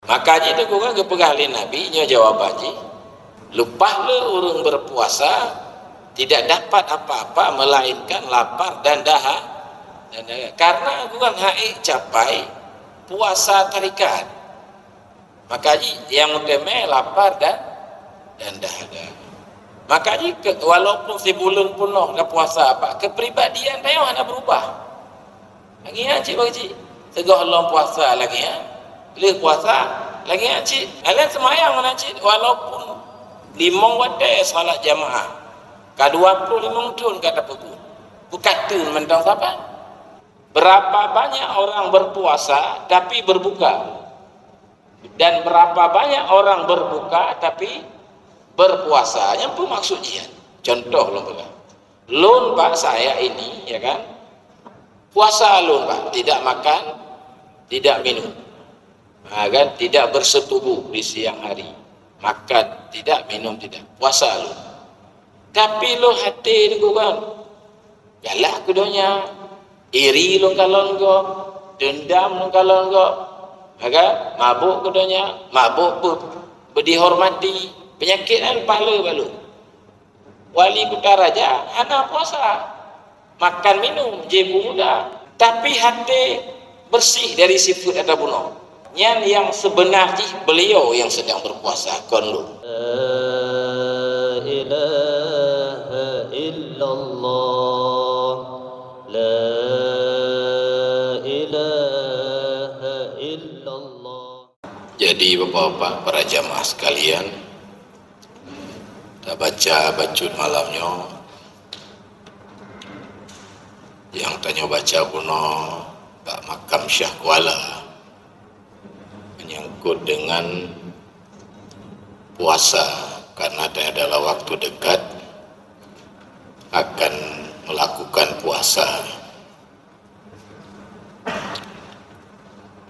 Makanya itu kurang kepegali Nabi nya jawab haji. Lupahlah orang berpuasa tidak dapat apa-apa melainkan lapar dan dahaga. Karena kurang haik capai puasa tarikat. Makanya yang utama lapar dan dahaga. Makanya walaupun sebulan penuh dah puasa apa, kepribadian dia mana berubah. Lagi ya cik bagi segala Allah puasa lagi ya. Leh puasa lagi ya cik. Alah semayang mana cik walaupun 5 wadai salat jamaah. Ka 25 tahun kata pegun. Bukan tu mentang siapa? Berapa banyak orang berpuasa tapi berbuka. Dan berapa banyak orang berbuka tapi berpuasa. Yang pun maksudnya contoh lon pak saya ini ya kan puasa lon pak, tidak makan tidak minum kan, tidak bersetubuh di siang hari, makan tidak minum tidak, puasa lon. Tapi lo hati ni kan galak kedonya, iri lo kalau enggak, dendam lo kalau enggak, kan mabuk kedonya, mabuk berdihormati, penyakit kan pahala balu. Wali Kutaraja hana puasa, makan minum jebu muda, tapi hati bersih dari sifat ada bunuh. Yang sebenarnya beliau yang sedang berpuasa kon lu. La ilaha illallah, la ilaha illallah. Jadi bapak-bapak para jamaah sekalian, dah baca bacun malamnya, yang tanya baca kuno Pak Makam Syah Kuala menyangkut dengan puasa, karena adalah waktu dekat akan melakukan puasa.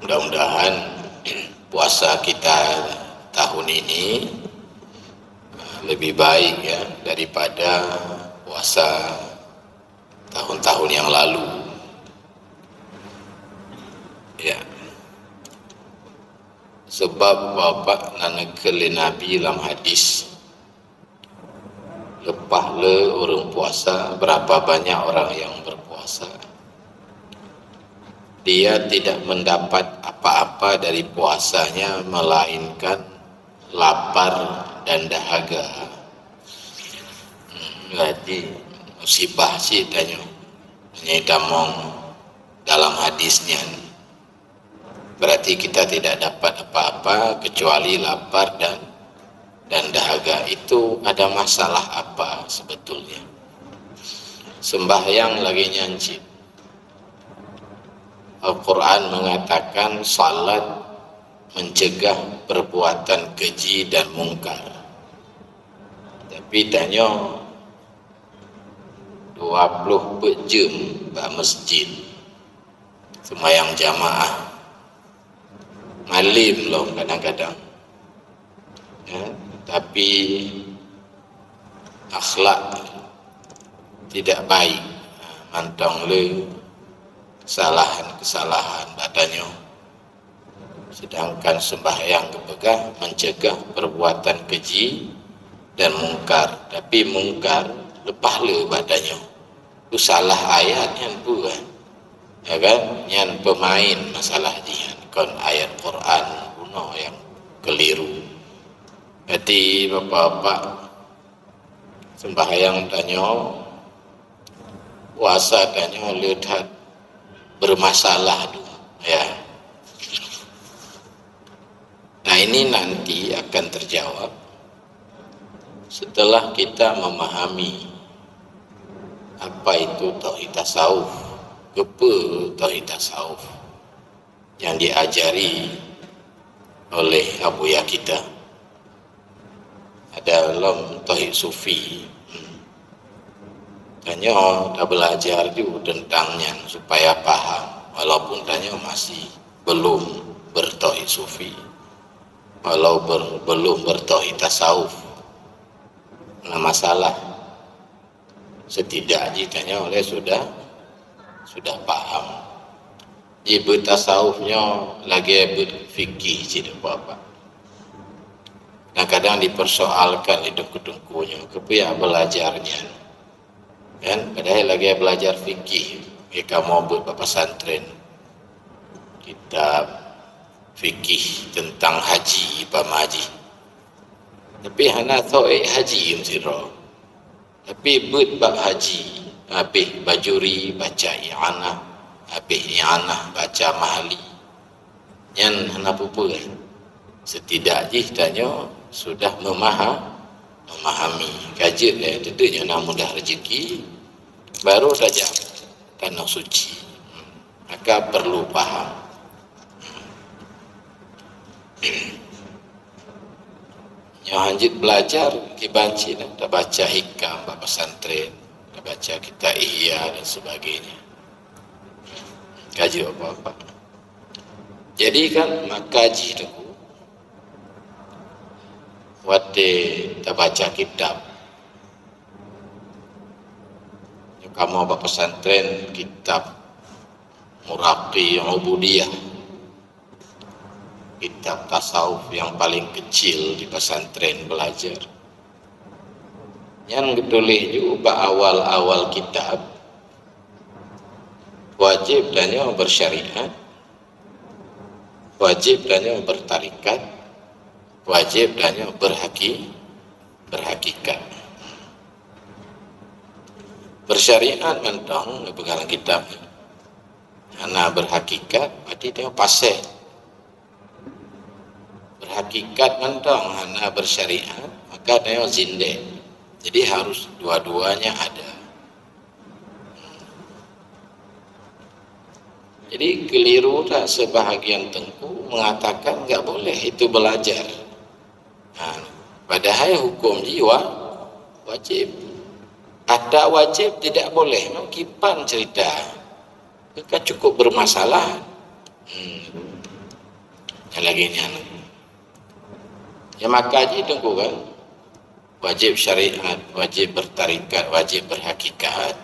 Mudah-mudahan puasa kita tahun ini lebih baik ya daripada puasa tahun-tahun yang lalu ya. Sebab bapak nanekeli Nabi dalam hadis, lepahlah orang puasa, berapa banyak orang yang berpuasa, dia tidak mendapat apa-apa dari puasanya melainkan lapar dan dahaga. Berarti musibah sih tanya damong dalam hadisnya. Berarti kita tidak dapat apa-apa kecuali lapar dan dahaga. Itu ada masalah apa sebetulnya? Sembahyang lagi nyanyi. Al-Quran mengatakan salat mencegah perbuatan keji dan mungkar. Tapi tanya 20 jam di masjid sembahyang jamaah, ngalim loh kadang-kadang ya, tapi akhlak tidak baik, mantong le kesalahan badannya. Sedangkan sembahyang kepegah mencegah perbuatan keji dan mungkar, tapi mungkar lepah le badannya. Itu salah ayat yang bukan, ya kan? Yang pemain masalah dia kon ayat Quran kuno yang keliru. Jadi bapak-bapak sembahyang tanya, puasa tanya lihat bermasalah dulu ya. Nah ini nanti akan terjawab setelah kita memahami apa itu tauhid tasawuf, apa tauhid tasawuf yang diajari oleh abuya kita. Ada dalam tauhid sufi. Tanya dah belajar juga tentangnya supaya paham, walaupun tanya masih belum bertauhid sufi, walau belum bertauhid tasawuf. Nah masalah setidaknya tanya oleh sudah paham. ibu tasawufnya lagi berfikih tidak apa-apa. Kadang-kadang dipersoalkan di dengku-dengkunya kepiak belajarnya kan, padahal lagi belajar fikih. Mereka mau buat pesantren kitab fikih tentang haji pamaji, tapi hana tahu haji msiro, tapi buat bab haji habis bajuri baca i'anah, habis i'anah baca mahali yang hana pupu kan. Setidaknya tanya sudah memahami kajian dia tentunya nak mudah rezeki baru saja tanah suci, maka perlu paham. Yang lanjut belajar dibanci dah baca hikam bab pesantren, dah baca kitab ihya dan sebagainya, kaji apa-apa. Jadi kan makaji tu wate dah baca kitab. Kamu bab pesantren kitab Muraqi Ubudiyah, kitab tasawuf yang paling kecil di pesantren belajar. Yang gedoleh juga awal-awal kitab wajib danya bersyariat, wajib danya bertarikat, wajib danya berhakikat. Bersyariat mentang pegang kitab hana berhakikat berarti dia pasal. Berhakikat mentang hana bersyariat maka dia zinde. Jadi harus dua-duanya ada. Jadi keliru tak sebahagian tengku mengatakan enggak boleh itu belajar. Padahal hukum jiwa wajib. Ada wajib tidak boleh, kipan cerita. Mereka cukup bermasalah. Yang lagi ni yang makaji tengku kan, wajib syariat, wajib bertarikat, wajib berhakikat.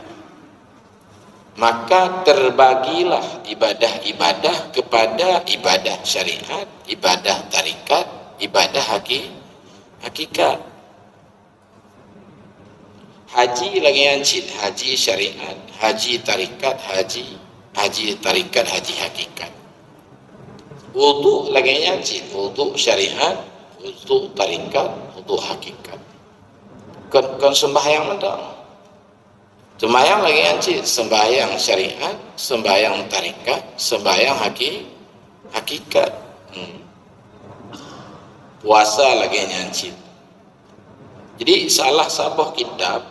Maka terbagilah ibadah-ibadah kepada ibadah syariat, ibadah tarikat, ibadah hakikat. Haji lagi ancit, haji syariat, haji tarikat, haji tarikat, haji hakikat. Wudu lagi ancit, wudu syariat, wudu tarikat, wudu hakikat. Kon sembahyang mentang. Sembahyang lagi ancit, sembahyang syariat, sembahyang tarikat, sembahyang hakikat. Puasa lagi ancit. Jadi salah satu kitab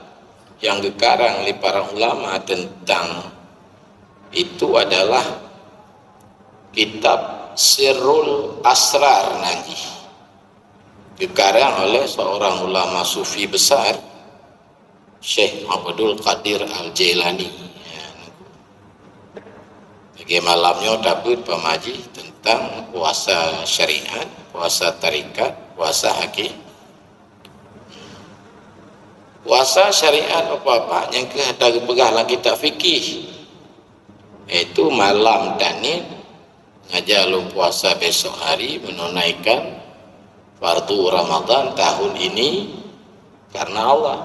yang dikarang oleh para ulama tentang itu adalah kitab Sirrul Asrar Naji, dikarang oleh seorang ulama sufi besar, Syekh Abdul Qadir Al-Jailani. Bagi malamnya dapat pemaji tentang puasa syariat, puasa tarikat, puasa hakikat. Puasa syariat apa-apa yang ada pegang dalam kitab fikih, itu malam danit ngajar lu puasa besok hari menunaikan fardu Ramadan tahun ini karena Allah.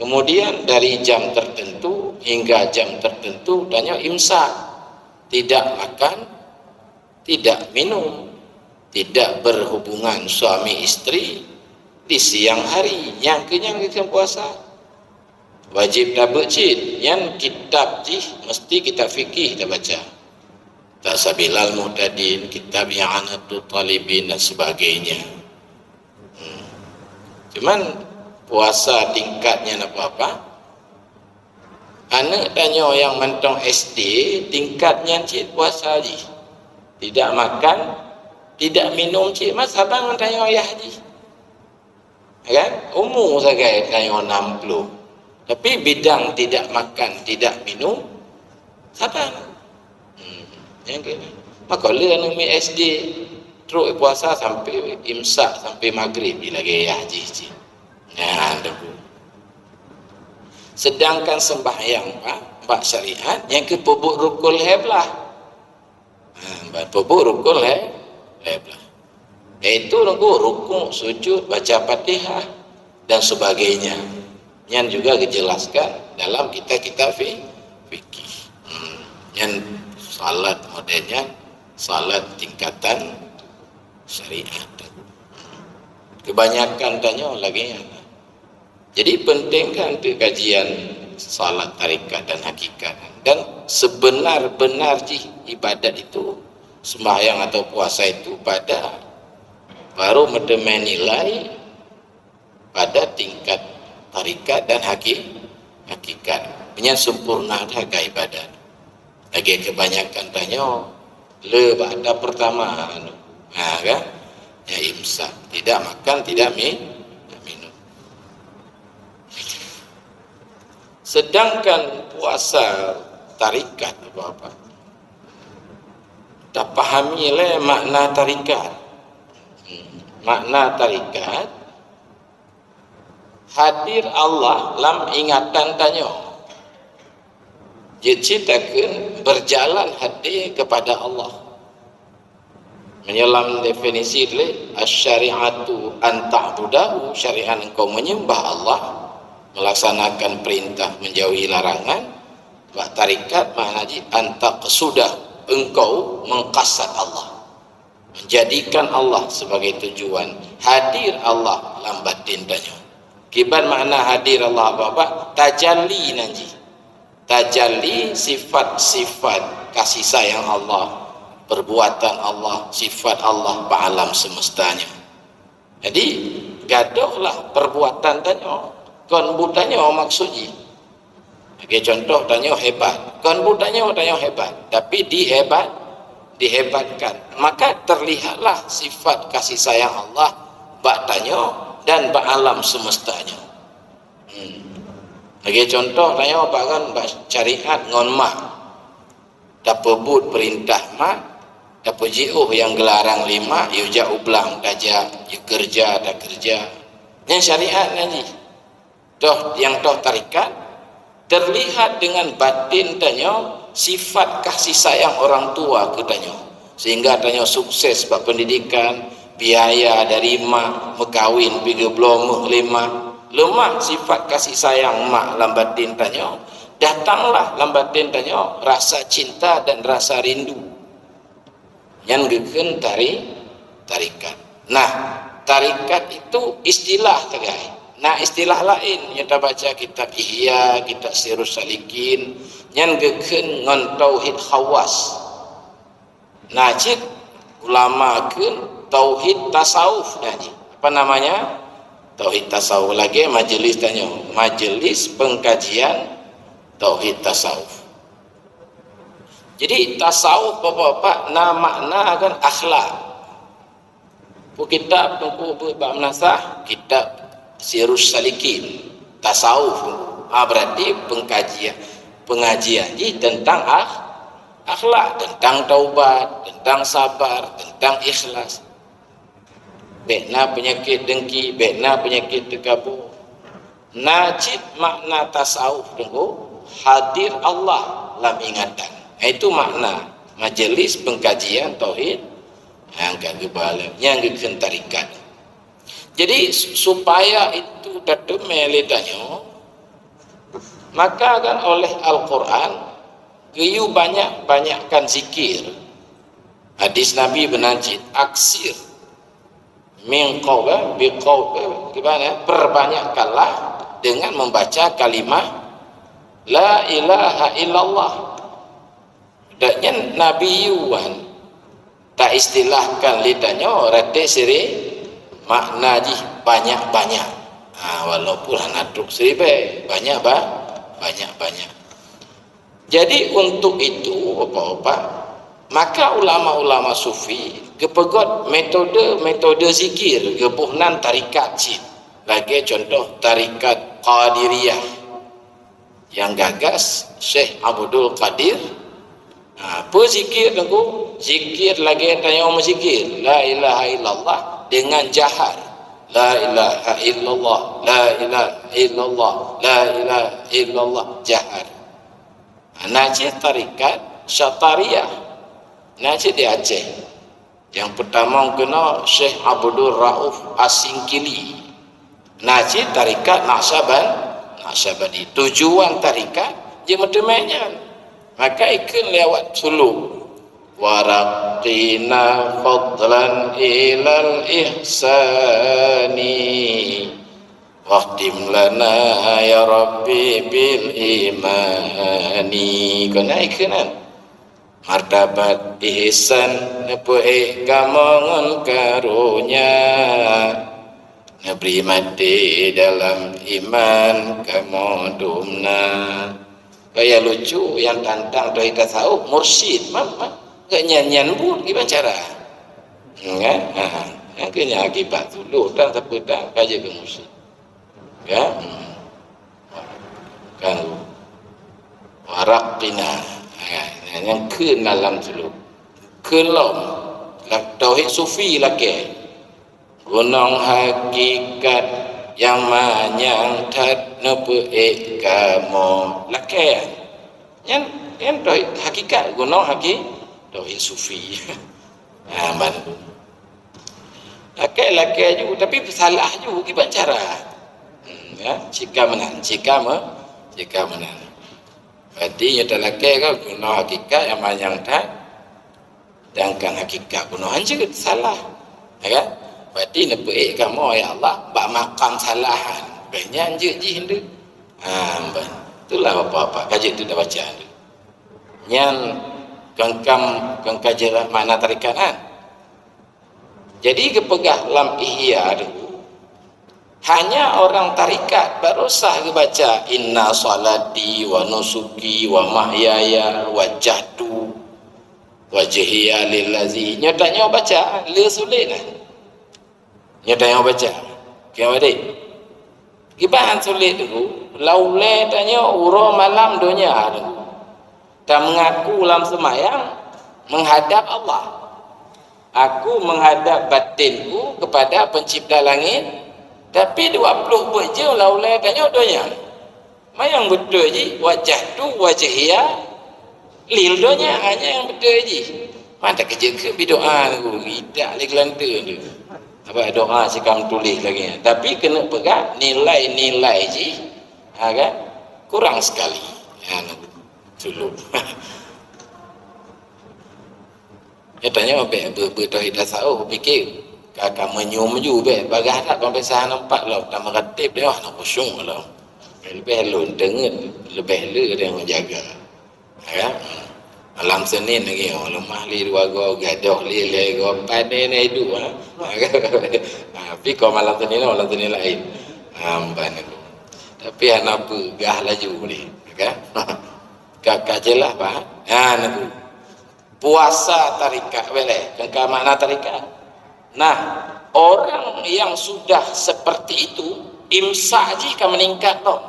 Kemudian dari jam tertentu hingga jam tertentu tanya imsak, tidak makan, tidak minum, tidak berhubungan suami istri di siang hari. Yang kenyang kita puasa wajib dapat cid. Yang kitab jih mesti kitab fikih kita baca, tak Sabilal Muhtadin, kitab yang Anatul Talibin dan sebagainya. Cuman puasa tingkatnya apa-apa. Anak tanya yang mentong SD tingkatnya cid puasa jih, tidak makan, tidak minum cid. Mas abang tanya ayah jih kan umur saja tanya 60, tapi bidang tidak makan tidak minum sabar. Yang kini maka dia nami SD terus puasa sampai imsak sampai maghrib lagi ya haji. Nah, sedangkan sembahyang pak syariat yang kepubuk rukul heblah Pupuk rukun belah. Yaitu rukuk, sujud, baca Fatihah dan sebagainya. Yang juga dijelaskan dalam kitab-kitab fikih. Yang salat modelnya salat tingkatan syariat. Kebanyakan tanya lagi. Jadi penting kan untuk kajian salat tarikat dan hakikat. Dan sebenar-benar ibadat itu, sembahyang atau puasa itu pada baru mendemen nilai pada tingkat tarikat dan hakikat. Yang sempurna ada ibadat. Lagi kebanyakan tanya pada pertama kan? Ya imsak, tidak makan, tidak minum. Sedangkan puasa tarikat apa? Tak pahami makna tarikat. Makna tarikat hadir Allah lam ingatan tanya. Diciptakan berjalan hadir kepada Allah. Menyelam definisi asy-syari'atu an ta'budahu, syariat engkau menyembah Allah, melaksanakan perintah menjauhi larangan. Wa tarikat maknanya an taqsudah, engkau mengqasad Allah, menjadikan Allah sebagai tujuan. Hadir Allah dalam batin tanya. Kibat makna hadir Allah apa? Tajalli nanti. Tajalli sifat-sifat kasih sayang Allah, perbuatan Allah, sifat Allah alam semestanya. Jadi gadohlah perbuatan tanya. Kon budanya maksudnya. Bagi contoh tanya hebat. Kon budanya hebat, tapi dihebatkan. Maka terlihatlah sifat kasih sayang Allah bak tanya dan bak alam semestanya. Bagi contoh tanya apa kan syariat ngon mak. Dapat but perintah mak, dapat jiuh yang gelarang 5, yuja ublang dajak, yu kerja dak kerja. Yang syariat nanti. Yang tarikat terlihat dengan batin tanya sifat kasih sayang orang tua ke tanya, sehingga tanya sukses bab pendidikan, biaya dari mak, mekawin 35 lemah sifat kasih sayang mak dalam batin tanya, datanglah dalam batin tanya rasa cinta dan rasa rindu yang gegen tarikat. Nah, tarikat itu istilah terkait. Nah, istilah lain yang kita baca kitab Ihya, kitab Sirus Salikin yang gegen ngon tauhid khawas. Najid ulama ke tauhid tasawuf nanya. Apa namanya? Tauhid tasawuf lagi majelis tanya. Majelis pengkajian tauhid tasawuf. Jadi tasawuf Bapak-bapak makna kan akhlak. Kitab tunggu bab nasah, kitab Sirus Salikin tasawuf. Berarti pengajian tentang akhlak, tentang taubat, tentang sabar, tentang ikhlas. Bekna penyakit dengki, bekna penyakit tekabur. Najid makna tasawuf tunggu hadir Allah dalam ingatan. Itu makna majelis pengkajian tauhid yang gegen tarikat. Jadi supaya itu tetap melitanya, maka kan oleh Al-Quran geyu banyakkan zikir. Hadis Nabi benajid aksir min qawla bi qawla, gimana? Perbanyakkanlah dengan membaca kalimat la ilaha illallah. Dan Nabi Yuhan tak istilahkan lidahnya rate siri makna ji banyak-banyak. Walaupun naduk seribe banyak. Jadi untuk itu apa-apa, maka ulama-ulama sufi kepegot metode zikir gebuhnan tarikat cip. Lagi contoh tarikat Qadiriyah yang gagas Syekh Abdul Qadir. Apa zikir tengku? Zikir lagi tanya zikir la ilaha illallah dengan jahar. La ilaha illallah, la ilaha illallah, la ilaha illallah jahar. Najis tarikat Syatariyah Najib di Aceh. Yang pertama kena Syekh Abdul Rauf Asingkili. Najib tarikat Naqsyabandi. Tujuan tarikat dia metemanya. Maka ikut lewat suluk. Waraqina fadlan ilal ihsani waqtim lana ya Rabbi bil imani. Kena ikenan martabat ihsan nepu'e kamongon karunya neberi mati dalam iman kamodumna. Gaya lucu yang tantang dari tasawuf mursyid mama gak nyanyian pun gimana cara kan akhirnya akibat dulu dan terpedang kaji ke mursyid ya kan waraqina yang ke dalam dulu kelom tauhid sufi lagi gunung hakikat yang manyang tad nepu'e kamu laki yang tauhid hakikat gunung tauhid sufi laki juga tapi salah juga gimana cara ya jika menang berarti nyata laki kau gunung hakikat yang manyang tad sedangkan hakikat gunung juga salah ya kan. Berarti nepu'e kamu ya Allah bak makam salahan banyak je hendak itulah apa-apa kaji itu dah baca nyan kengkajilah mana tarikanan. Jadi kepegah lam ihya dulu hanya orang tarikat baru sah baca inna salati wa nusuki wa mahyaya wa jahdu wa jihya lillazi nyatanya baca le sulit lah nyatanya baca kiam adik kibahan sulit dulu laule tanya uro malam dunia dulu dan mengaku dalam semayang menghadap Allah. Aku menghadap batinku kepada pencipta langit, tapi 20 je laulai tanya doanya. Mayang betul je wajah tu wajahia lil doanya hanya yang betul je. Mana kerja ke berdoa tu tidak lagi lantai tu. Apa doa sikam tulis lagi. Tapi kena pegang nilai-nilai je. Kan? Kurang sekali. Dulu. Dia tanya bertauhid tasawuf fikir kakak menyum ju be bagah tak sampai sah nampak lah tak meratib dia nak kosong lah. Lebih lun dengen lebih le dia menjaga. Ya. Malam Senin lagi lemah li dua go gadoh li le go pade ni du tapi kau malam Senin lain. Amban aku. Tapi anak pegah laju ni, kan? Kakak jelah pak nak puasa tarikat boleh kengkau makna tarikat. Nah orang yang sudah seperti itu imsak jika meningkat toh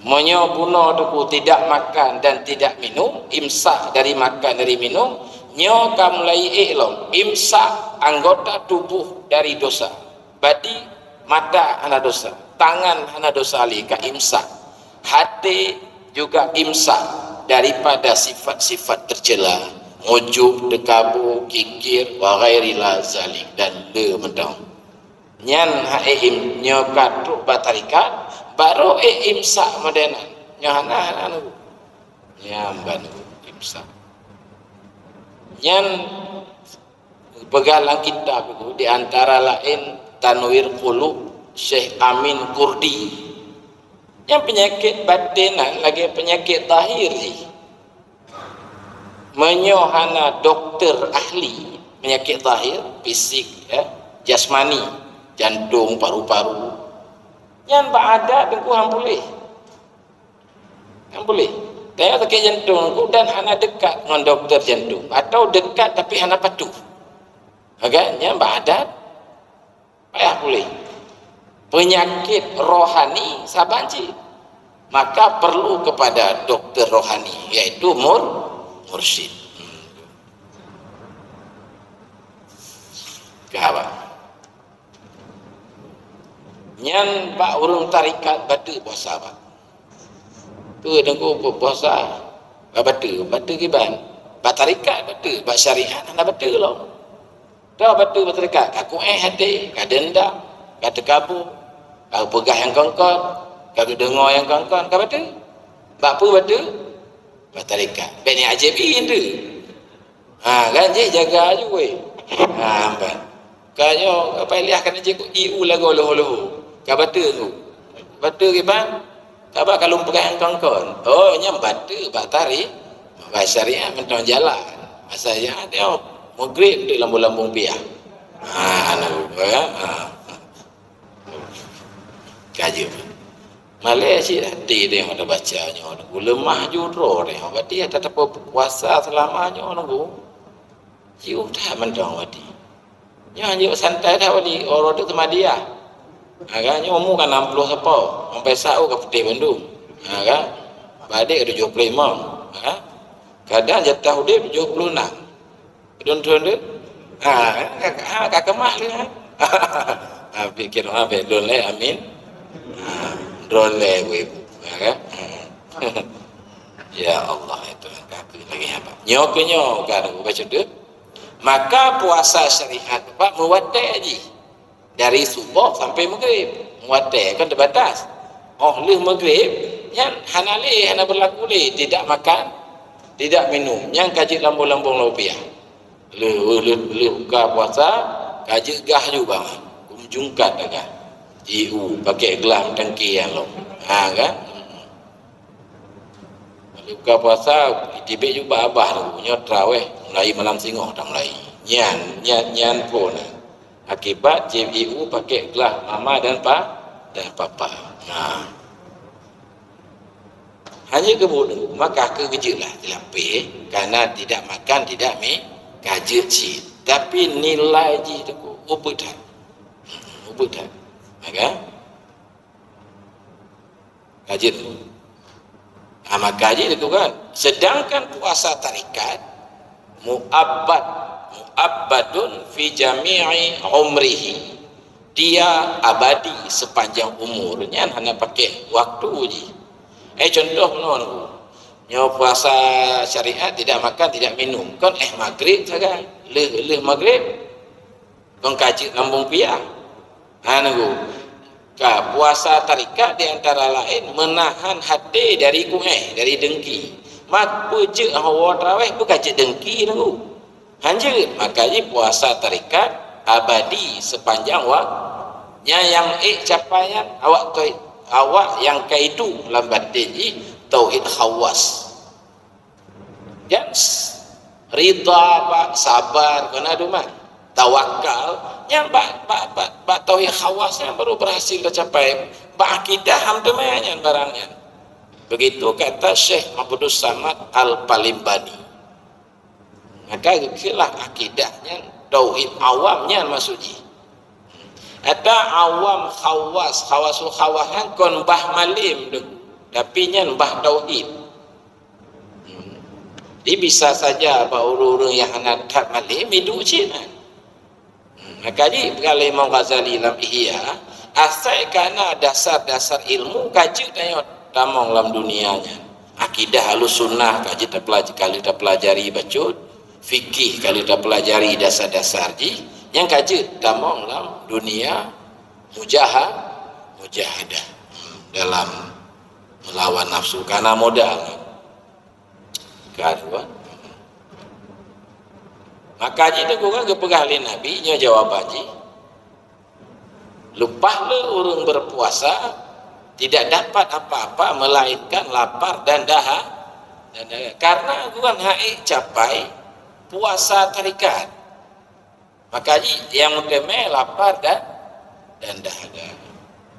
menyobuno duku tidak makan dan tidak minum imsak dari makan dari minum nyo kamulai iklom imsak anggota tubuh dari dosa badi mata hana dosa tangan hana dosa alika imsak hati juga imsak daripada sifat-sifat tercela ujub, dekabu, kikir wa ghairi la zalik dan le medang nyan haim nyokat batarikat baru imsak modenan nyahana anu nyamban imsak nyan pegalang kitab itu di antara lain Tanwir Qulub Syekh Amin Kurdi yang penyakit batinan lagi penyakit tahir menyohana dokter ahli penyakit tahir fisik ya, jasmani jantung paru-paru yang berada dengku hang boleh tanya sakit jantung dan hana dekat dengan dokter jantung atau dekat tapi hana patuh agaknya berada payah boleh penyakit rohani sabanci maka perlu kepada dokter rohani yaitu mursyid kawan nyan pak urung tarikat batu puasa pak tu dengku puasa batu kiban Bak tarikat betul, bak syariat anda betul lah. Dah betul berterikat. Aku hati, kau dendam, kau terkabur, kau pegah yang kongkong, kau dengar yang kongkong, kau betul. Bak apa betul? Bak tarikat. Bak ni ajibin tu. Kan je jaga je weh. Ambat. Kau apa lihat kan je ku iu lagu loh. Kau betul tu. Betul ke bang? Kau bak kalau pegah yang kongkong. Oh, nyam betul bak tarik. Bak syariat mentang jalan. Masalahnya dia maghrib di lambung-lambung piah. Anak ya. Kaji. Malaysia hati dia ada bacanya orang lemah juro dia. Berarti ada tetap puasa selamanya orang tu. Jiu dah mentang wadi. Nyo santai dah wadi orang tu sama dia. Agaknya umur kan 60 siapa. Sampai sau ke Putih Bandung. Kan? Badik 75. Kadang jatah dia 76. Tuan-tuan dia, kakak mah dia. Fikir belum le, amin. Drole we, kan? Ya Allah itu kakak lagi apa? Nyok kan baca tu. Maka puasa syariat Pak muwatai aja. Dari subuh sampai maghrib. Muwatai kan terbatas. Oh, leh maghrib, yang hanali hana berlaku le, tidak makan, tidak minum, yang kaji lambung-lambung rupiah. Lu buka puasa kaji gah juga kumjungkat agak iu pakai gelam tangki yang lo kan lu buka puasa tibik juga abah tu punya traweh mulai malam singoh dah mulai nyan pun akibat iu pakai gelam mama dan papa hanya kemudian maka kegejelah dilapih karena tidak makan tidak kaji cik tapi nilai ji tu ubutan maka kaji tu maka kaji tu kan sedangkan puasa tarikat mu'abbadun fi jami'i umrihi dia abadi sepanjang umurnya hanya pakai waktu ji contoh nyo puasa syariat tidak makan tidak minum kon maghrib saja leh maghrib kon kaji lambung piah nunggu puasa tarikat di antara lain menahan hati dari dari dengki mak pujuk hawa tarawih bu kaji dengki nunggu hanjir makanya puasa tarikat abadi sepanjang waktu yang capaian awak yang kaidu lambat tinggi tauhid khawas dan rida pak sabar kena duma tawakal yang bak tauhid khawasnya baru berhasil tercapai bak akidah hamdemanya barangnya begitu kata Syekh Abdus Samad Al-Palimbani maka itulah akidahnya tauhid awamnya maksudnya ada awam khawasul khawahan kon bah malim tu tapi nya bah tauhid. Jadi bisa saja apa orang-orang yang nak tak malim hidup Cina. Maka ni kalau Imam Ghazali dalam Ihya asal kerana dasar-dasar ilmu kaji tanya tamang dalam dunianya. Akidah Ahlussunnah kaji kali tak pelajari bacut, fikih kali tak pelajari dasar-dasar ji, yang kaji tamang dalam dunia mujahadah dalam melawan nafsu karena modal kan maka kita kurang kepegahli Nabi nya jawab haji lupah le orang berpuasa tidak dapat apa-apa melainkan lapar dan dahaga karena kurang haik capai puasa tarikat maka yang utama lapar dan dahaga.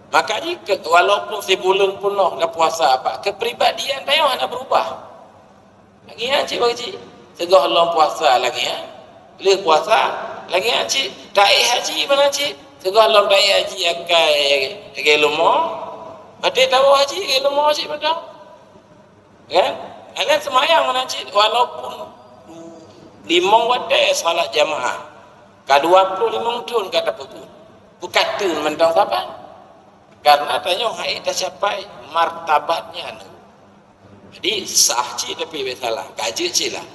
Makanya walaupun sebulan penuh dah puasa apa, kepribadian dia nak berubah. Lagi cik bagi segah long puasa lagi le puasa lagi cik dai haji mana cik segah long dai haji akai lomo ada tahu haji ke lomo cik betul kan anak semayang mana cik walaupun 5 wadai salat jamaah ka 25 tahun kata bukan tu mentang siapa karena tanya hai dah capai martabatnya jadi sah cik tapi salah kaji cik lah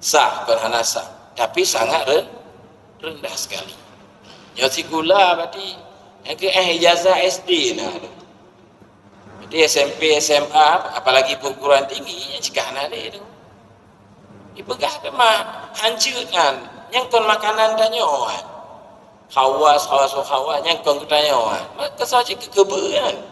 sah kon hana sah, tapi sangat rendah sekali. Nyosi gula berarti yang ke ijazah SD nah. Jadi SMP, SMA, apalagi perguruan tinggi yang cekah nak dia tu. Dipegah ke mah hancur kan. Yang kon makanan tanya kan. Khawas yang kon tanya kan. Maka saja kekeberan.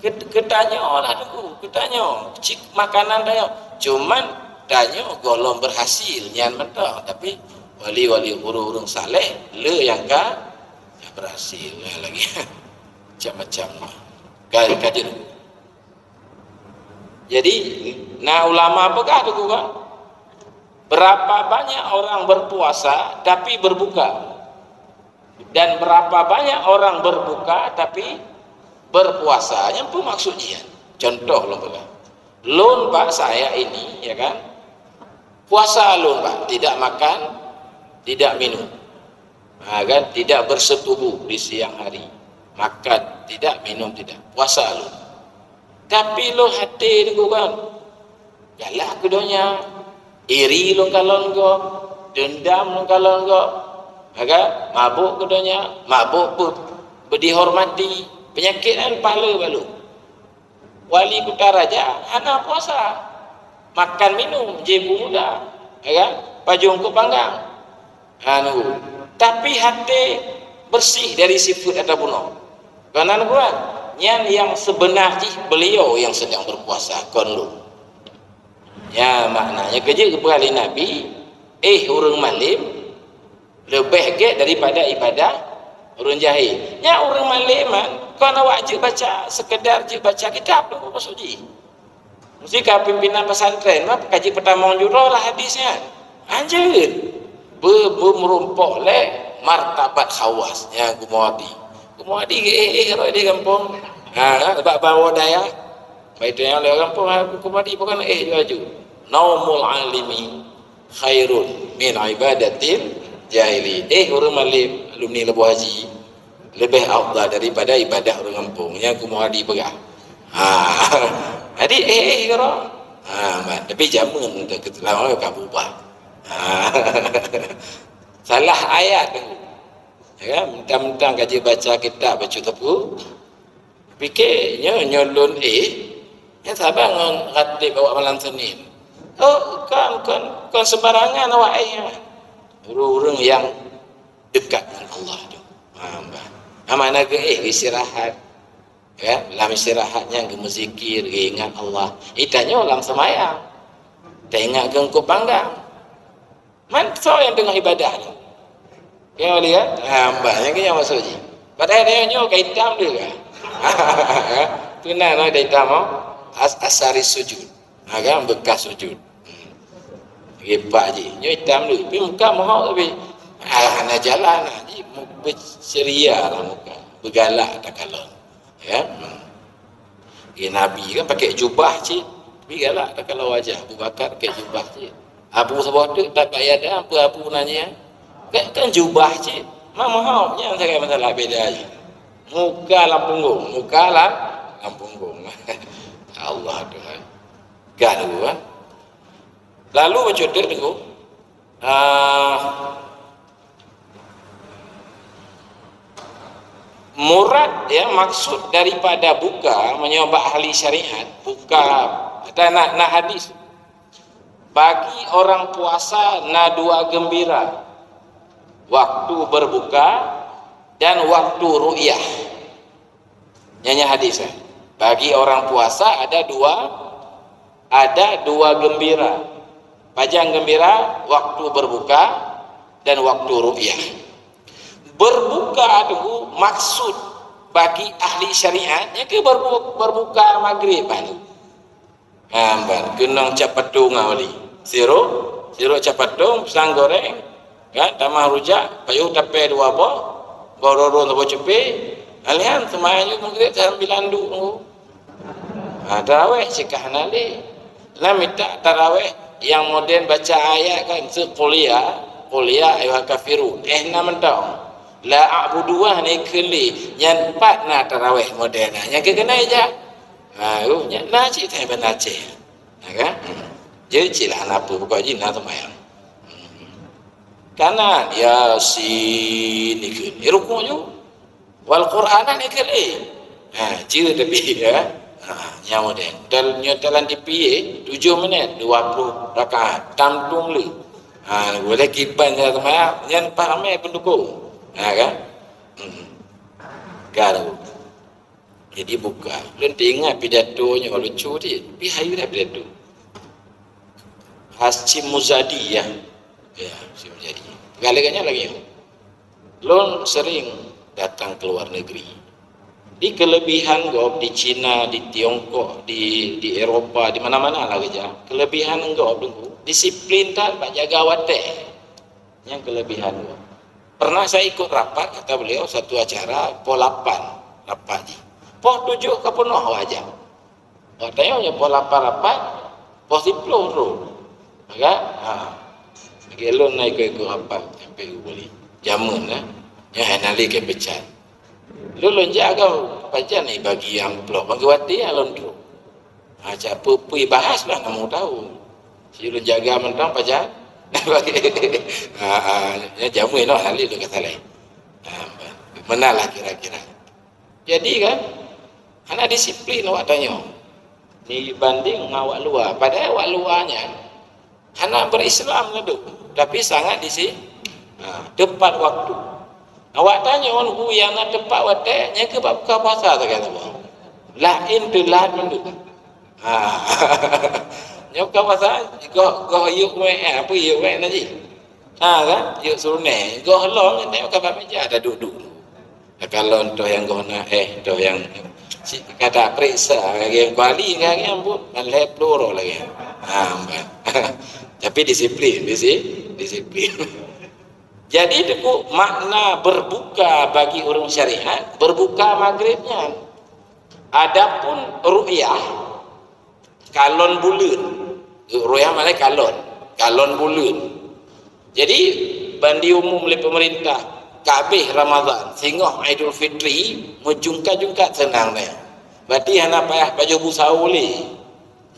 Ketanya lah tu, ketanya. Cik makanan tanya. Cuman tanya golong berhasil nyan mentah, tapi wali-wali urung saleh le yang berhasil lagi. Macam-macam. Kaji dulu. Jadi, nah ulama apakah tu kan? Berapa banyak orang berpuasa tapi berbuka, dan berapa banyak orang berbuka tapi berpuasa. Yang pun maksudnya, contoh lon pak saya ini, ya kan? Puasa lon pak, tidak makan, tidak minum, kan? Tidak bersetubuh di siang hari. Makan tidak, minum tidak, puasa lu. Tapi lo hati ni kan galak kedonya, iri lo kalau engkau, dendam lo kalau engkau, maka mabuk kedonya, mabuk berdihormati, penyakit kan pahala balu. Wali Kutaraja hana puasa, makan minum jebu muda, ya kan? Pajung ku panggang, tapi hati bersih dari sifat atau bunuh. Kanan kuat, yang sebenarnya beliau yang sedang berpuasa konlu. Ya maknanya kerja kepada Nabi, orang malim lebih ke daripada ibadah orang jahil. Ya orang malim man, kena wajib baca sekedar je baca kitab tu maksudnya. Mesti ka pimpinan pesantren mah kaji pertama juro lah hadisnya. Anjir. Merumpok le martabat khawas ya Kumadi roy di kampung. Bawa daya. Baik yang le kampung kumadi bukan jaju. Naumul alimi khairun min ibadatil jahili. Orang malim alumni lebu haji lebih afdal daripada ibadah orang kampung. Yang kumadi pegah. Jadi karo. Tapi jamun untuk lama kabubah. Salah ayat tu. Ya, mentang-mentang kaji baca kitab baca tepu. Fikirnya nyolon yang sabar ngon ratib bawa malam Senin. Oh, kan sembarangan awak orang yang dekat dengan Allah tu. Mana ke istirahat. Ya, dalam istirahatnya ke muzikir, ingat Allah. Itanya dalam semayang. Tak ingat ke engkau panggang. Mana yang tengah ibadah ni? Yang lihat, mbaknya ke yang masuk je. Padahal dia nyo kaitam dia kan. Tunang ada hitam asari sujud. Kan bekas sujud. Gepak je. Nyo hitam dulu. Tapi muka mahal tapi nak jalan ni berceria lah muka. Bergalak tak kalau. Ya. Nabi kan pakai jubah je. Tapi galak tak kalau wajah. Abu Bakar pakai jubah je. Abu sebab tu tak payah dah apa nanya. Kan jubah je. Mahal yang saya masalah beda je. Muka lah punggung. Allah Tuhan. Gaduh kan. Lalu macam tu murad ya, maksud daripada buka menyoba ahli syariat, buka dan nak hadis bagi orang puasa na dua gembira, waktu berbuka dan waktu ru'yah. Nyanyi hadis bagi orang puasa ada dua gembira, pajang gembira waktu berbuka dan waktu ru'yah. Berbuka itu maksud bagi ahli syariat yang ke berbuka maghrib ni. Kenang capatung awali. Siro capatung pisang goreng, kan tamah rujak, payuh tape dua buah, bororo tu cepe. Alihan semayang maghrib sambil duk. Tarawih cikah nali. Lah minta tarawih yang moden baca ayat kan sekuliah ayuh kafirun. Na mentang. La a'buduah ni keli yang empat na tarawih moden yang kena aja. Nya na cik tai benar cik. Kan? Jadi cilah apa buka jin atau mayang. Kanan Yasin nikun. Rukuk je. Wal Qur'anan nikun cira tapi ya. Nyawa dia. Dan nyotalan di PA 7 minit 20 rakaat. Tamtung le. Boleh kipan je atau mayang. Yang pahamai pendukung. Kan? Garu. Jadi buka. Nanti ingat pidatonya lucu dia. Tapi hayu dah pidato. Hasyim Muzadi ya. Ya, Hasyim Muzadi. Galagannya lagi. Lon sering datang ke luar negeri. Di kelebihan gob di Cina, di Tiongkok, di Eropah, di mana-mana lah kerja. Kelebihan gob dulu. Disiplin tak jaga wadah. Yang kelebihan gob. Pernah saya ikut rapat, kata beliau, satu acara, pol 8 rapat ni. Pol 7 ke penuh wajah. Tanya pol 8 rapat, pol 10 tu. Maka, gelon naik ke rapat, sampai boleh. Jamun lah. Yang nali ke pecat. Lu lonjak pacar ni bagi amplop, bagi wati alon tu. Macam apa bahas lah, kamu tahu. Si lu jaga mentang pacar. Jamu ini hal itu kata lain. Menalah kira-kira. Jadi kan, anak disiplin awak tanya. Dibanding awak luar. Padahal awak luarnya, anak berislam lah tu. Tapi sangat tepat waktu. Awak tanya orang yang nak tepat waktu, yang ke buka puasa tak kata apa. Lain tu lain tu. Nyok kau pasal kau yuk apa yuk nanti kan yuk sunai kau long tengok kabar meja ada duduk kalau untuk yang kau nak untuk yang kata periksa yang kuali yang pun malah peluru lagi tapi disiplin jadi itu makna berbuka bagi orang syariat berbuka maghribnya. Adapun ru'yah kalon bulan. Ru'yah mana kalon bulan. Jadi bandi umum oleh pemerintah kabeh Ramadan sehingga Aidil Fitri menjungkat-jungkat senang dia. Berarti hana payah baju busau le.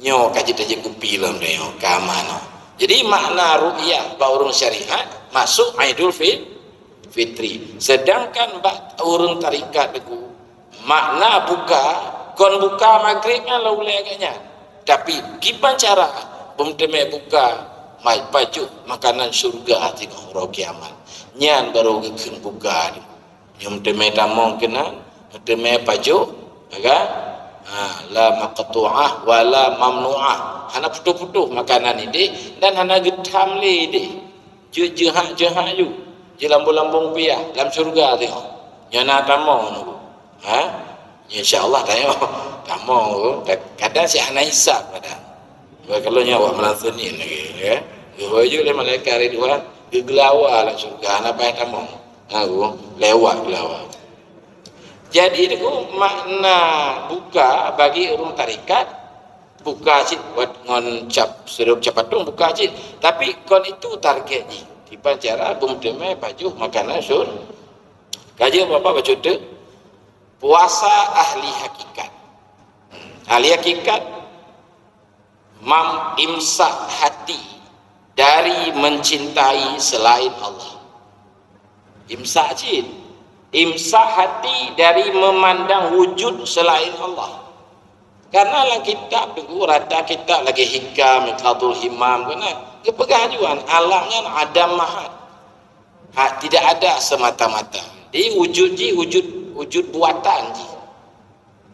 Nyo kaji taje kupi lam dia kamano. Jadi makna ru'yah ba urang syariat masuk Aidil Fitri. Sedangkan bak urang tarikat deku makna buka kon buka maghribnya laule agaknya. Tapi gimana cara pemteme buka mai baju makanan surga tengok orang kiamat. Nyan baru geun buka. Nyum teme tamong kena, teme baju, kan? La maqtu'ah wala mamnu'ah. Hana putuh-putuh makanan ini dan hana getam le ini. Jehak ju. Je lambung-lambung piah dalam surga tengok. Nyana tamong nunggu. InsyaAllah tengok. Kamu kadang si anak hisap kadang. Kalau nyawa melansunin lagi ya. Gua le malaikat Ridwan gegelawa lah surga anak baik kamu. Lewat gelawa. Jadi itu makna buka bagi orang tarikat buka cik buat ngon cap serup capatung buka cik. Tapi kon itu targetnya. Di cara bung teme baju makanan sur. Kaji apa baca tu? Puasa ahli hakikat. Ahli hakikat imsak hati dari mencintai selain Allah. Imsak cid. Imsak hati dari memandang wujud selain Allah. Karena dalam kitab tu rata kitab lagi hikam Qadul Himam kena kepegajuan alamnya ada mahat. Tidak ada semata-mata. Jadi wujud buatan ji.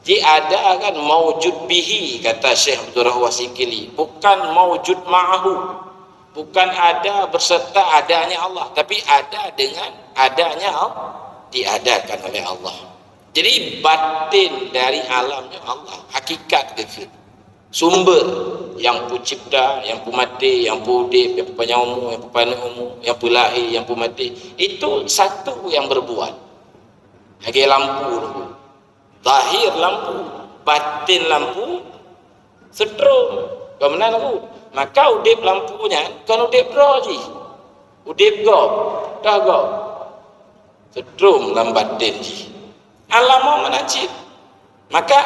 Jadi ada kan maujud bihi kata Syekh Abdul Rahman Sikili, bukan maujud ma'ahu. Bukan ada berserta adanya Allah, tapi ada dengan adanya Allah, diadakan oleh Allah. Jadi batin dari alamnya Allah, hakikat itu. Sumber yang pu cipta, yang pu mati, yang pu udip, yang pu penyamu, yang pu panumu, yang pu lahir, yang pu mati, itu satu yang berbuat. Lagi lampu dulu. Zahir lampu, batin lampu, setrum. Kau mana lampu? Maka udip lampunya, kan udip roji, udip gob, dah gob, setrum lam batin ji. Alam mau menacit, maka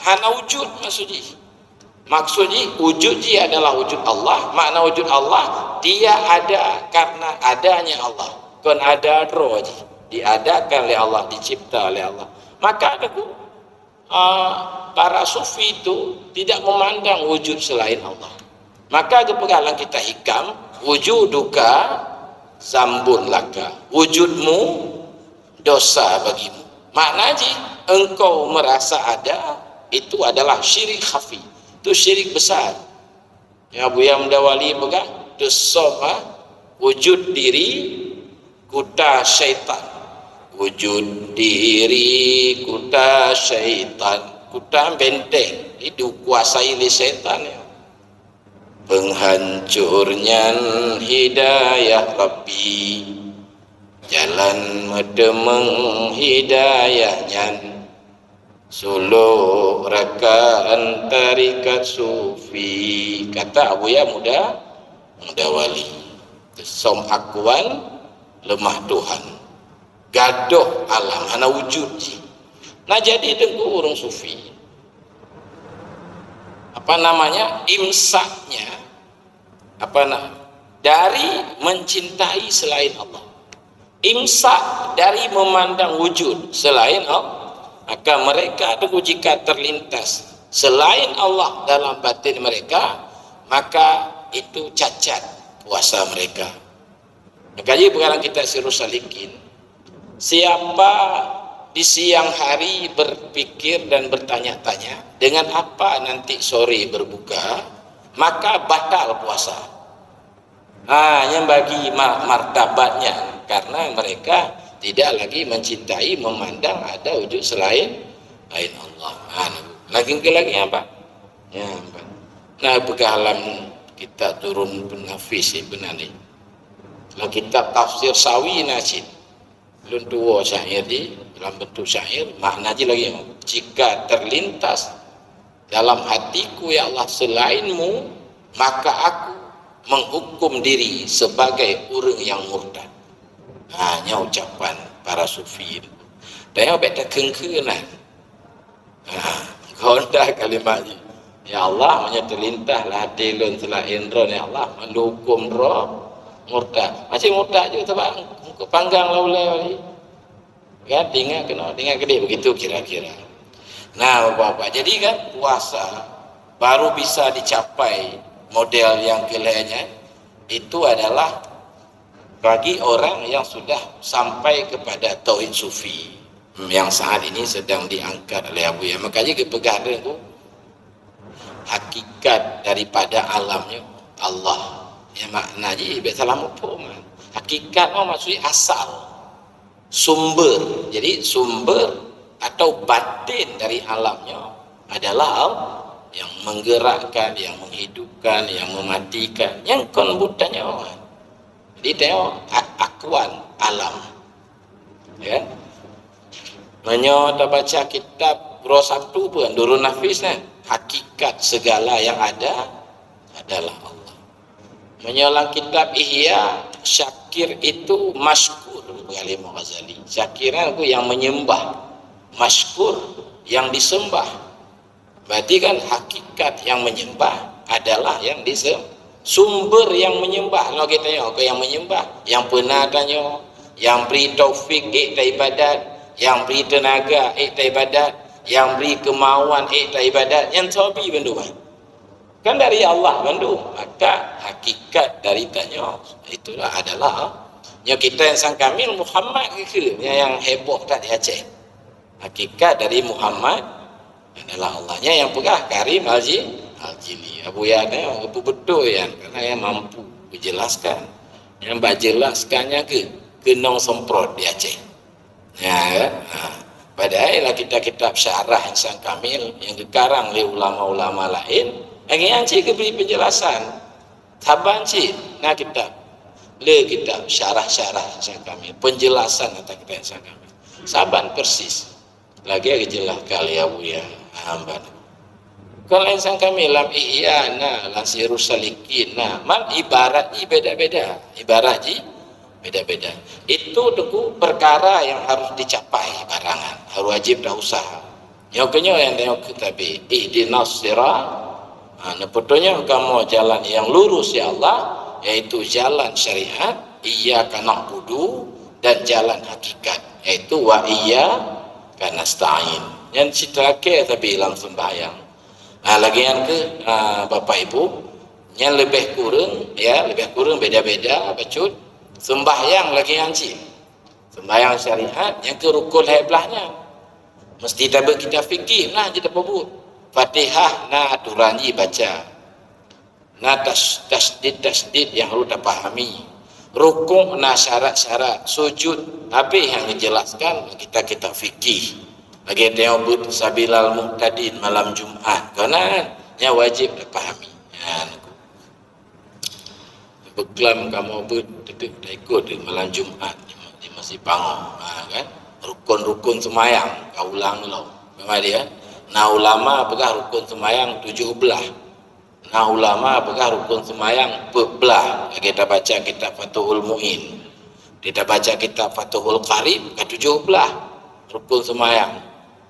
hana wujud maksudnya. Maksudnya wujud ji adalah wujud Allah. Makna wujud Allah, dia ada karena adanya Allah. Kon ada roh ji, diadakan oleh Allah, dicipta oleh Allah. Maka ada para sufi itu tidak memandang wujud selain Allah. Maka kepekalan kita hikam, wujuduka zambun laka, wujudmu dosa bagimu. Maknanya engkau merasa ada, itu adalah syirik khafi, itu syirik besar. Ya Buya Mendawali pegang itu soma wujud diri kuta syaitan, wujud diri kuta syaitan, kuta benteng dikuasai oleh syaitan ya. Penghancurnya hidayah Rabbi, jalan medemeng hidayahnya, suluk rakaan tarikat sufi. Kata Abuya Mendawali, som akuan lemah Tuhan, gadoh alam hana wujud. Nah jadi dengku orang sufi, apa namanya, imsaknya dari mencintai selain Allah, imsak dari memandang wujud selain Allah. Maka mereka itu jika terlintas selain Allah dalam batin mereka, maka itu cacat puasa mereka. Makanya sekarang kita suruh salikin, siapa di siang hari berpikir dan bertanya-tanya dengan apa nanti sore berbuka, maka batal puasa. Yang bagi martabatnya, karena mereka tidak lagi mencintai, memandang ada wujud selain Allah. Lagi apa? Ya, nah bekalan kita turun penafis benar nih. Kalau kitab tafsir Sawi Nasid, belum dua syair di dalam bentuk syair, makna aja lagi, jika terlintas dalam hatiku ya Allah selainmu, maka aku menghukum diri sebagai orang yang murtad. Hanya ucapan para sufi. Dan beda kengkenan. Gondah kalimatnya. Ya Allah, hanya terlintahlah dilun selain roh ya Allah, menghukum roh murtad. Macam murtad juga bang, panggang laulai. Kan dengar gede begitu kira-kira. Nah Bapak, jadi kan puasa baru bisa dicapai model yang kelihanya itu adalah bagi orang yang sudah sampai kepada tauhid sufi yang saat ini sedang diangkat oleh Abuya. Makanya kepegangan itu hakikat daripada alamnya Allah. Ya maknanya salam apa? Hakikat maksudnya asal, sumber. Jadi sumber atau batin dari alamnya adalah Allah yang menggerakkan, yang menghidupkan, yang mematikan, yang konbutannya orang. Jadi tengok akuan alam. Ya. Menyota baca kitab Roh Sabtu pun Durun Nafis kan, hakikat segala yang ada adalah Allah. Menyolang kitab Ihya, Syakir itu masykur kali Ghazali. Syakiran itu yang menyembah, masykur yang disembah. Berarti kan hakikat yang menyembah adalah yang disembah. Sumber yang menyembah, kalau kita tengok yang menyembah, yang pernah tanya, yang beri taufik ibadat, yang beri tenaga ibadat, yang beri kemauan ibadat, yang tabi benduan kan dari Allah bendu. Maka hakikat dari tanya itulah adalah yang kita yang sang kamil Muhammad ke yang heboh tadi Aceh. Hakikat dari Muhammad adalah Allahnya yang pegah Karim Al-Jili. Abuya ada betul ya, karena yang mampu menjelaskan. Yang berjelaskannya ke nong semprot di Aceh. Ya, padahal kita kitab syarah yang sang kamil yang dikarang oleh ulama-ulama lain, lagi anci ke beri penjelasan. Taban ci, nah kitab syarah-syarah sang kamil, penjelasan kata kita yang sang kamil. Saban persis. Lagi jelas kali Abuya hamba. Kalau insan kami lam iya lasirus salikin mal ibarat beda-beda, ibarat beda-beda. Itu tuh perkara yang harus dicapai barangan, harus wajib dah usaha. Nyoknya yang tengok tapi ihdinas sirat Nepotongnya kamu jalan yang lurus ya Allah, yaitu jalan syariat, iyyaka na'budu, dan jalan hakikat, yaitu wa iyyaka nasta'in. Yang cerita ke tapi dalam sembahyang. Lagi yang ke Bapak Ibu, yang lebih kurang beda-beda bacut sembahyang lagi yang cik. Sembahyang syariat yang ke rukun heblahnya. Mesti tahu kita fikir nah kita pebut. Fatihah na aturanji baca. Na tasdid yang harus dipahami. Rukun na syarat-syarat, sujud apa yang dijelaskan kita fikir. Lagi tengok sabilal muqtadin malam Jumaat. Karena yang wajib dipahami. Beklam kamu ikut di malam Jumaat di Masjid Pangong, kan? Rukun-rukun semayang kau ulang lo. Memang dia. Nah ulama apakah rukun semayang 7 belah. Nah ulama apakah rukun semayang 14 belah. Kita baca kitab Fathul Mu'in. Kita baca kitab Fathul Qarib ke 17 belah rukun semayang.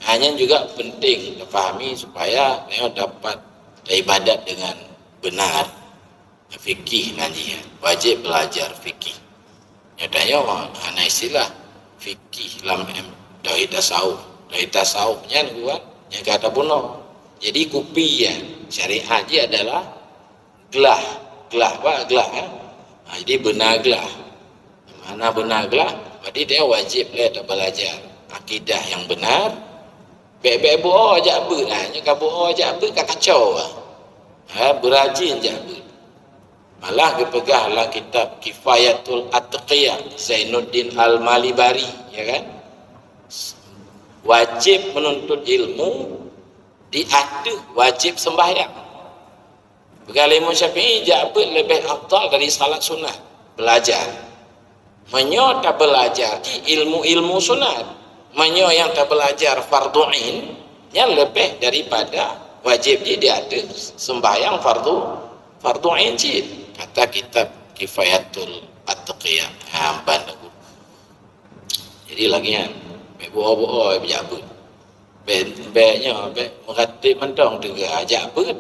Hanya juga penting dipahami supaya dapat ibadat dengan benar. Fikih nanti wajib belajar fikih. Nyatanya ana istilah fikih dalam dari tasawufnya kuat yang kata bunuh. Jadi kupi ya syariat dia adalah gelah jadi benar gelah. Mana benar gelah? Berarti dia wajib belajar akidah yang benar. Beb boh aja apa nya boh aja apa kacau. Berajin je apa. Malah kepegahlah kitab Kifayatul Atqiyah Zainuddin Al-Malibari, ya kan? Wajib menuntut ilmu diadu wajib sembahyang. Begali Imam Syafi'i jabat lebih afdal dari salat sunat belajar. Menyo tak belajar di ilmu-ilmu sunat. Menyo yang tak belajar fardhu ain yang lebih daripada wajib dia ada sembahyang fardhu ain cid. Kata kitab Kifayatul At-Taqiyah jadi lagi kan buah berjabut baiknya mengatip mentong tegak jabut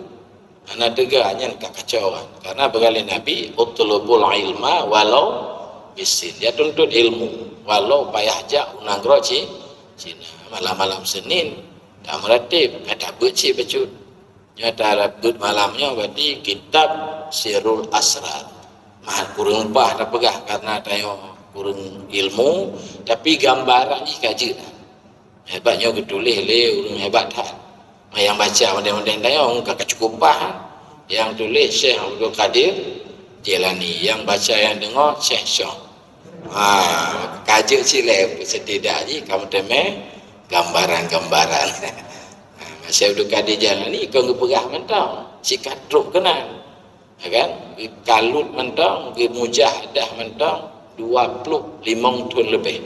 anak tegaknya tak kacauan karena berkali Nabi utlubul ilma walau bisin dia tuntut ilmu walau payah jak unang roci Cina malam-malam Senin tak meratip ada becik becut nyata rabut malamnya berarti kitab Sirul Asrar. Kurang bah dah pegah karena tayong kurang ilmu tapi gambaran ni kaji. Hebatnya ketulis le urang hebat dah. Yang baca model-model tayong kecukupan. Yang tulis Syekh Abdul Qadir Jilani, yang baca yang dengar Syekh Syah. Kaji sile setidaknya kamu temeh gambaran-gambaran. Syekh Abdul Qadir Jilani kau ngepegah mentang sikat truk kenal. Kan kalut mentang ke mujahadah mentang 25 tahun lebih.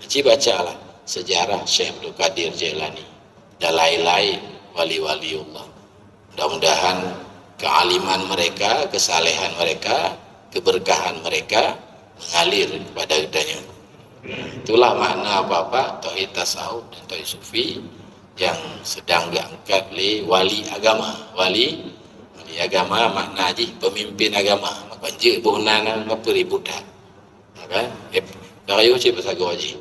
Ci bacalah sejarah Syekh Abdul Qadir Jailani dan lain-lain wali-waliullah. Mudah-mudahan kealiman mereka, kesalehan mereka, keberkahan mereka mengalir kepada kitanya. Itulah makna apa-apa tauhid tasawuf dan tauhid sufi yang sedang diangkat oleh wali agama. Wali agama makna haji pemimpin agama makanya buhunan apa ributan kan kayu cik pasal haji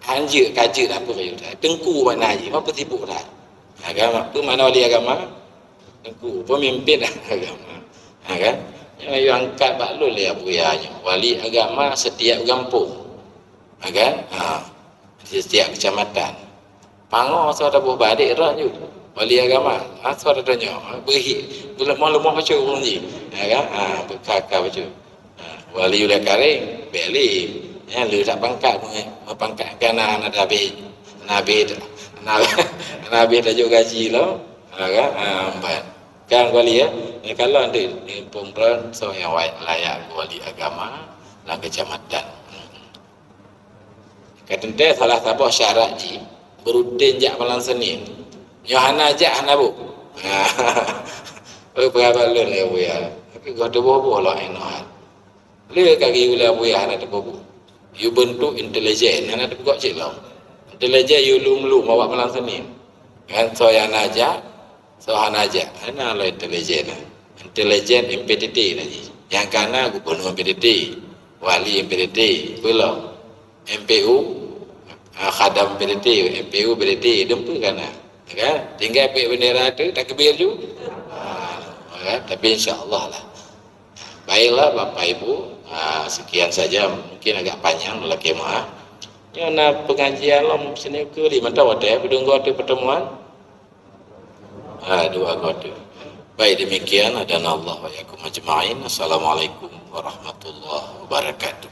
hanja kaji apa kayu tengku makna haji apa sibuk dah agama apa mana wali agama tengku pemimpin agama kan yang angkat baklul ya buyanya wali agama setiap kampung kan setiap kecamatan Pangor suara buah badik dah juga wali agama suara tanya beri malu-malu macam orang ni kan berkakak macam wali ulah karing beli ya lu tak pangkat mempangkatkan anak nabi dah juga gaji lo kan wali ya kalau ada di pemberan so yang layak wali agama lah kecamatan kata salah satu syarat ji berutin jak malam Senin Yohana ajak hana bu. Berapa lun le bu ya. Tapi kau tu bobo lah enohan. Le kaki ula bu ya hana tu bobo. You bentuk intelijen hana tu kau cik lah. Intelijen you lum awak malam Senin. Kan so yang ajak Sohan aja, ana lo intelijen MPDT lagi. Yang kana gubernur MPDT, wali MPDT, pulau MPU, khadam MPDT, MPU MPDT, dempu kana. Kan? Tinggal ambil bendera tu, takbir ju. Tapi insya-Allah lah. Baiklah Bapak Ibu, sekian saja, mungkin agak panjang dalam kemah. Yang pengajian lom sini ke 5 tahun ada berdua ada pertemuan. Dua kode. Baik, demikian adana Allah wa yakum ajma'in. Assalamualaikum warahmatullahi wabarakatuh.